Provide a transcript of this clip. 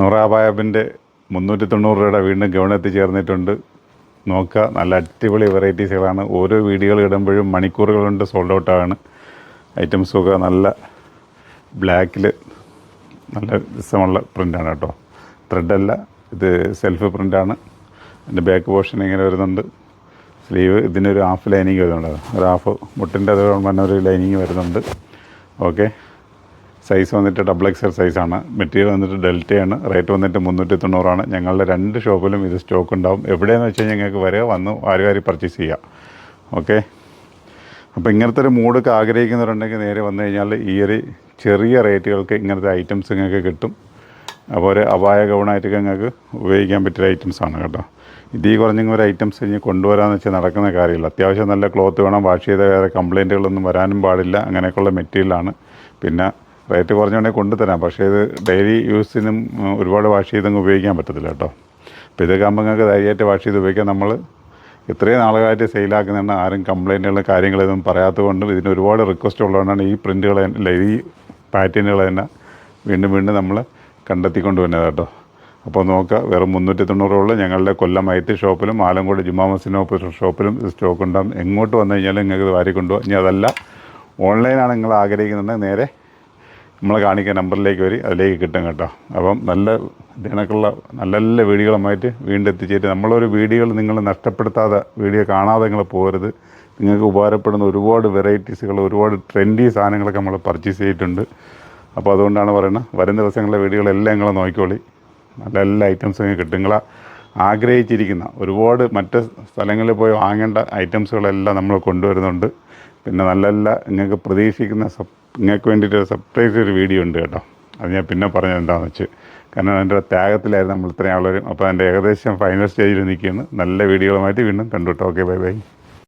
നൂറാബായബിൻ്റെ 390 രൂപയുടെ വീണ്ടും ഗൗൺ എത്തിച്ചേർന്നിട്ടുണ്ട്. നോക്കുക, നല്ല അടിപൊളി വെറൈറ്റീസുകളാണ്. ഓരോ വീഡിയോകൾ ഇടുമ്പോഴും മണിക്കൂറുകൾ കൊണ്ട് സോൾഡ് ഔട്ടാണ്. ഐറ്റംസൊക്കെ നല്ല ബ്ലാക്കിൽ നല്ല രസമുള്ള പ്രിൻ്റാണ് കേട്ടോ. ത്രെഡല്ല, ഇത് സെൽഫ് പ്രിൻ്റാണ്. അതിൻ്റെ ബാക്ക് പോർഷൻ ഇങ്ങനെ വരുന്നുണ്ട്. സ്ലീവ് ഇതിനൊരു ഹാഫ് ലൈനിങ് വരുന്നുണ്ട്, ഒരു ഹാഫ് മുട്ടിൻ്റെ അത് തന്നെ ഒരു ലൈനിങ് വരുന്നുണ്ട്. ഓക്കെ, സൈസ് വന്നിട്ട് XXL സൈസാണ്. മെറ്റീരിയൽ വന്നിട്ട് ഡെൽറ്റയാണ്. റേറ്റ് വന്നിട്ട് 390 ഞങ്ങളുടെ 2 ഷോപ്പിലും ഇത് സ്റ്റോക്ക് ഉണ്ടാവും. എവിടെയെന്ന് വെച്ച് കഴിഞ്ഞാൽ ഞങ്ങൾക്ക് വരിക, വന്ന് വാരി പർച്ചേസ് ചെയ്യാം. ഓക്കെ, അപ്പോൾ ഇങ്ങനത്തെ ഒരു മൂഡൊക്കെ ആഗ്രഹിക്കുന്നവരുണ്ടെങ്കിൽ നേരെ വന്നു കഴിഞ്ഞാൽ ഈ ഒരു ചെറിയ റേറ്റുകൾക്ക് ഇങ്ങനത്തെ ഐറ്റംസ് നിങ്ങൾക്ക് കിട്ടും. അപ്പോൾ ഒരു അപായ ഗൗണായിട്ടൊക്കെ നിങ്ങൾക്ക് ഉപയോഗിക്കാൻ പറ്റിയ ഐറ്റംസാണ് കേട്ടോ. ഇതീ കുറഞ്ഞ ഒരു ഐറ്റംസ് ഇനി കൊണ്ടുവരാമെന്ന് വെച്ചാൽ നടക്കുന്ന കാര്യമില്ല. അത്യാവശ്യം നല്ല ക്ലോത്ത് വേണം, വാഷ് ചെയ്ത വേറെ കംപ്ലയിൻറ്റുകളൊന്നും വരാനും പാടില്ല. അങ്ങനെയൊക്കെയുള്ള മെറ്റീരിയലാണ്. പിന്നെ റേറ്റ് കുറഞ്ഞുകൊണ്ടെങ്കിൽ കൊണ്ടുതരാം, പക്ഷേ ഇത് ഡെയിലി യൂസിനും ഒരുപാട് വാഷ് ചെയ്തങ്ങ് ഉപയോഗിക്കാൻ പറ്റത്തില്ല കേട്ടോ. അപ്പോൾ ഇതൊക്കെ ആകുമ്പോൾ നിങ്ങൾക്ക് ധൈര്യമായിട്ട് വാഷ് ചെയ്ത് ഉപയോഗിക്കാം. നമ്മൾ ഇത്രയും നാളുകളായിട്ട് സെയിലാക്കുന്നതാണ്. ആരും കംപ്ലയിൻറ്റുകളും കാര്യങ്ങളൊന്നും പറയാത്തത് കൊണ്ടും ഇതിന് ഒരുപാട് റിക്വസ്റ്റ് ഉള്ളതുകൊണ്ടാണ് ഈ പ്രിൻറ്റുകൾ ഈ പാറ്റേണുകൾ തന്നെ വീണ്ടും നമ്മൾ കണ്ടെത്തിക്കൊണ്ട് വരുന്നത് കേട്ടോ. അപ്പോൾ നോക്കുക, വെറും 390 ഞങ്ങളുടെ കൊല്ലം ഐറ്റി ഷോപ്പിലും ആലങ്കോട് ജുമാ മസ്ജിദ് ഷോപ്പിലും സ്റ്റോക്ക് ഉണ്ടാകും. എങ്ങോട്ട് വന്നു കഴിഞ്ഞാലും നിങ്ങൾക്ക് ഇത് വാരി കൊണ്ടുപോകാം. ഇനി അതല്ല ഓൺലൈനാണ് നിങ്ങൾ ആഗ്രഹിക്കുന്നുണ്ടെങ്കിൽ നേരെ നമ്മളെ കാണിക്കാൻ നമ്പറിലേക്ക് വരി, അതിലേക്ക് കിട്ടും കേട്ടോ. അപ്പം നല്ല ഇതിനൊക്കെയുള്ള നല്ല നല്ല വീഡിയോകളുമായിട്ട് വീണ്ടും എത്തിച്ചേരും. നമ്മളൊരു വീഡിയോകൾ നിങ്ങൾ നഷ്ടപ്പെടുത്താതെ, വീഡിയോ കാണാതെ നിങ്ങൾ പോകരുത്. നിങ്ങൾക്ക് ഉപകാരപ്പെടുന്ന ഒരുപാട് വെറൈറ്റീസുകൾ, ഒരുപാട് ട്രെൻഡി സാധനങ്ങളൊക്കെ നമ്മൾ പർച്ചേസ് ചെയ്തിട്ടുണ്ട്. അപ്പോൾ അതുകൊണ്ടാണ് പറയുന്നത്, വരും ദിവസങ്ങളിലെ വീഡിയോകളെല്ലാം നിങ്ങൾ നോക്കിക്കോളി. നല്ല എല്ലാ ഐറ്റംസും നിങ്ങൾക്ക് കിട്ടും. നിങ്ങൾ ആഗ്രഹിച്ചിരിക്കുന്ന ഒരുപാട് മറ്റ് സ്ഥലങ്ങളിൽ പോയി വാങ്ങേണ്ട ഐറ്റംസുകളെല്ലാം നമ്മൾ കൊണ്ടുവരുന്നുണ്ട്. പിന്നെ നല്ല നിങ്ങൾക്ക് പ്രതീക്ഷിക്കുന്ന നിങ്ങൾക്ക് വേണ്ടിയിട്ട് സർപ്രൈസ് ഒരു വീഡിയോ ഉണ്ട് കേട്ടോ. അത് ഞാൻ പിന്നെ പറഞ്ഞത് എന്താണെന്ന് വെച്ച്, കാരണം അതിൻ്റെ ത്യാഗത്തിലായിരുന്നു നമ്മൾ ഇത്രയും ആളുകളും. അപ്പോൾ അതിൻ്റെ ഏകദേശം ഫൈനൽ സ്റ്റേജിൽ നിൽക്കുകയാണ്. നല്ല വീഡിയോകളുമായിട്ട് വീണ്ടും കണ്ടുട്ടോ. Okay, by.